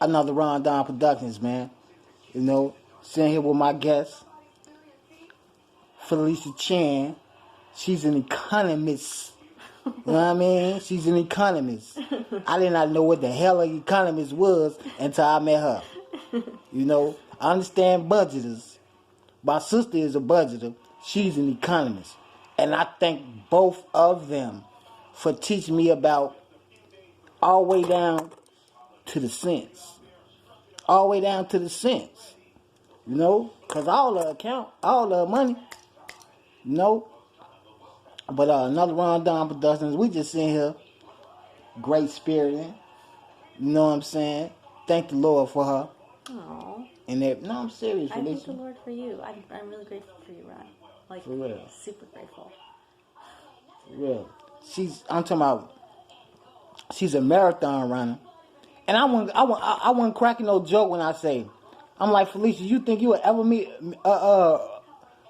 Another Rondon Productions, man. You know, sitting here with my guest, Felicia Chan. She's an economist. You know what I mean? She's an economist. I did not know what the hell an economist was until I met her. You know, I understand budgeters. My sister is a budgeter. She's an economist. And I thank both of them for teaching me about all the way down to the cents. All the way down to the cents. You know? Because all the money, you know? But another Rondon Productions, we just sitting here, great spiriting. You know what I'm saying? Thank the Lord for her. Aww. And that, no, I'm serious. I thank the Lord for you. I'm really grateful for you, Ron. Like, for real. Super grateful. For real. I'm talking about, she's a marathon runner. And I wasn't cracking no joke when I say, I'm like, Felicia, you think you would ever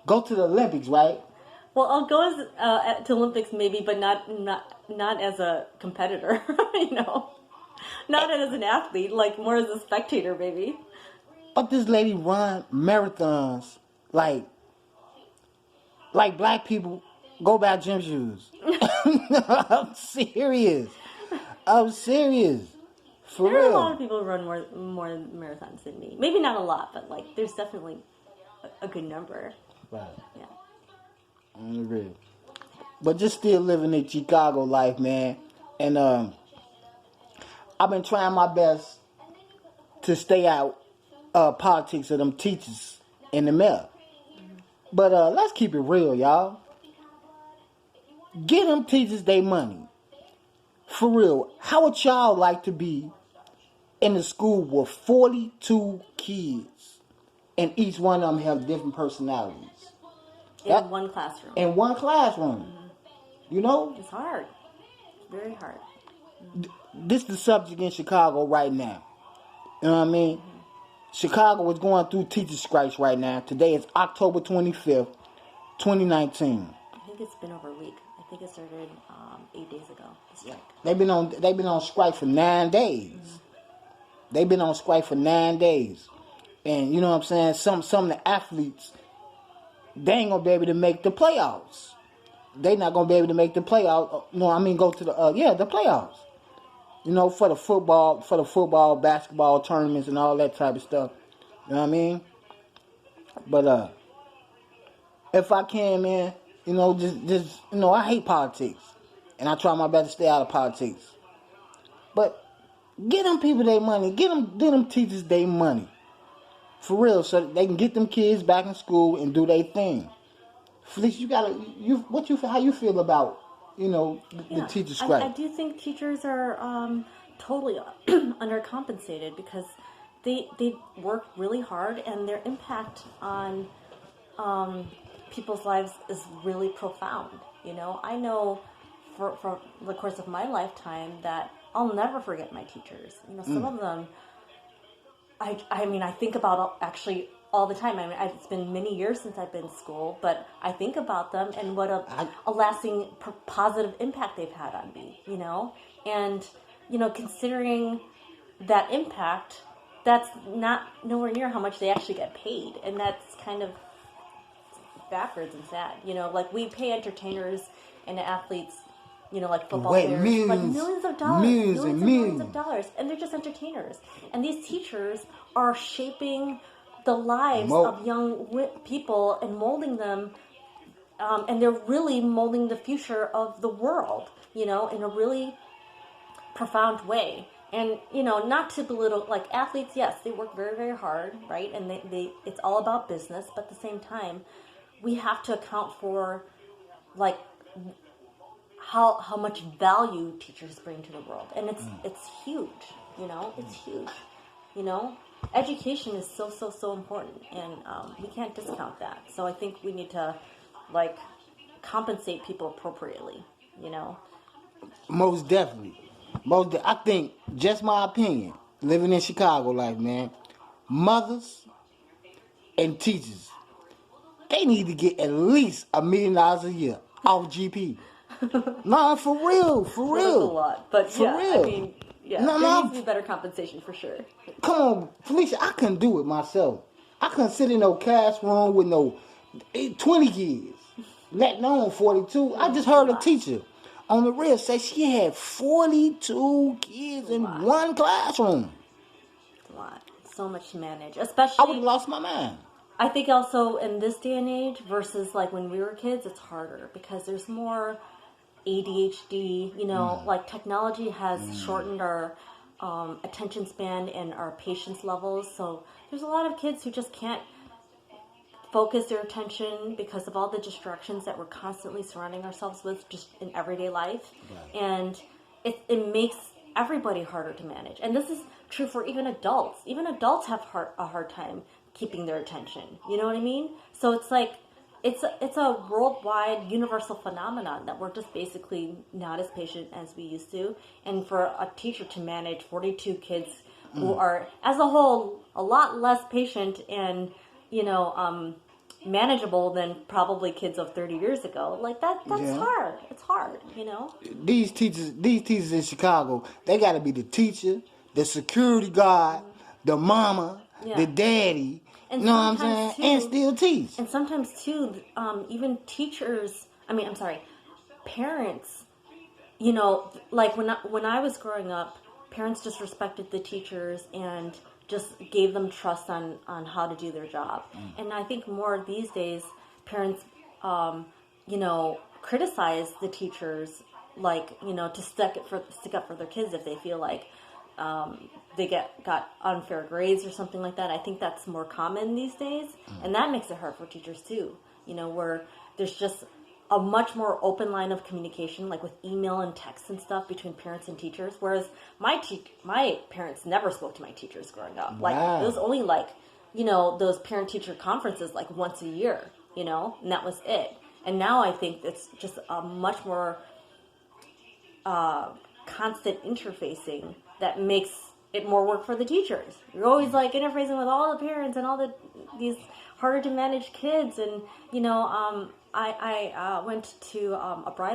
go to the Olympics, right? Well, I'll go to Olympics maybe, but not as a competitor, you know. Not as an athlete, like more as a spectator, maybe. But this lady run marathons like black people go buy gym shoes. I'm serious. For there real. are a lot of people who run more marathons than me. Maybe not a lot, but like there's definitely a good number. Right. Yeah. On the real. But just still living in Chicago life, man. And I've been trying my best to stay out politics of them teachers in the mail. But let's keep it real, y'all. Get them teachers their money. For real. How would y'all like to be in the school with 42 kids and each one of them have different personalities? In one classroom. In one classroom. Mm-hmm. You know? It's hard. It's very hard. This is the subject in Chicago right now. You know what I mean? Mm-hmm. Chicago is going through teacher strikes right now. Today is October 25th, 2019. I think it's been over a week. I think it started 8 days ago. The strike. They've been on strike for 9 days. Mm-hmm. They've been on strike for 9 days. And you know what I'm saying? Some of the athletes, they ain't gonna be able to make the playoffs. They not gonna be able to make the playoffs. No, I mean go to the playoffs. You know, for the football, basketball tournaments and all that type of stuff. You know what I mean? But if I can, man, you know, just you know, I hate politics, and I try my best to stay out of politics. But get them people their money. Get them teachers their money. For real, so that they can get them kids back in school and do their thing. Felicia, how you feel about, you know, the teacher strike? I do think teachers are totally undercompensated because they work really hard and their impact on people's lives is really profound. You know, I know for the course of my lifetime that I'll never forget my teachers. You know, some of them. I mean, I think about actually all the time. I mean, it's been many years since I've been in school, but I think about them and what a lasting positive impact they've had on me, you know? And, you know, considering that impact, that's not nowhere near how much they actually get paid. And that's kind of backwards and sad. You know, like we pay entertainers and athletes, you know, like football players, like millions of dollars, millions of dollars, and they're just entertainers. And these teachers are shaping the lives of young people and molding them, and they're really molding the future of the world, you know, in a really profound way. And, you know, not to belittle, like athletes, yes, they work very, very hard, right? And they it's all about business, but at the same time, we have to account for, like, how much value teachers bring to the world. And it's huge, you know, it's huge, you know. Education is so important, and we can't discount that. So I think we need to, like, compensate people appropriately, you know. Most definitely. I think, just my opinion, living in Chicago life, man, mothers and teachers, they need to get at least $1 million a year off GP. Nah, for real. That's a lot, but for yeah, real. I mean, Yeah, No, there no. needs to be better compensation for sure. Come on, Felicia, I couldn't do it myself. I couldn't sit in no classroom with no 20 kids, let alone 42. I just heard a teacher on the real say she had 42 kids in one classroom. It's a lot. So much to manage. I would Especially, have lost my mind. I think also in this day and age versus like when we were kids, it's harder because there's more ADHD. Like technology has shortened our attention span and our patience levels. So there's a lot of kids who just can't focus their attention because of all the distractions that we're constantly surrounding ourselves with just in everyday life. Right. And it makes everybody harder to manage. And this is true for even adults. Even adults have a hard time keeping their attention. You know what I mean? So it's like, it's a worldwide universal phenomenon that we're just basically not as patient as we used to. And for a teacher to manage 42 kids who are, as a whole, a lot less patient and, manageable than probably kids of 30 years ago. Like that's hard. It's hard, These teachers in Chicago, they got to be the teacher, the security guard, the mama, the daddy. And you know what I'm saying? And still teach. And sometimes too, even teachers. Parents. Like when I was growing up, parents just respected the teachers and just gave them trust on how to do their job. And I think more these days, parents, criticize the teachers, like, to stick up for their kids if they feel like they got unfair grades or something like that. I think that's more common these days, and that makes it hard for teachers too. Where there's just a much more open line of communication, like with email and text and stuff between parents and teachers. Whereas my parents never spoke to my teachers growing up. Like it was only like, those parent-teacher conferences like once a year, and that was it. And now I think it's just a much more constant interfacing that makes it more work for the teachers. You're always like interfacing with all the parents and all these harder to manage kids. And I went to a bridal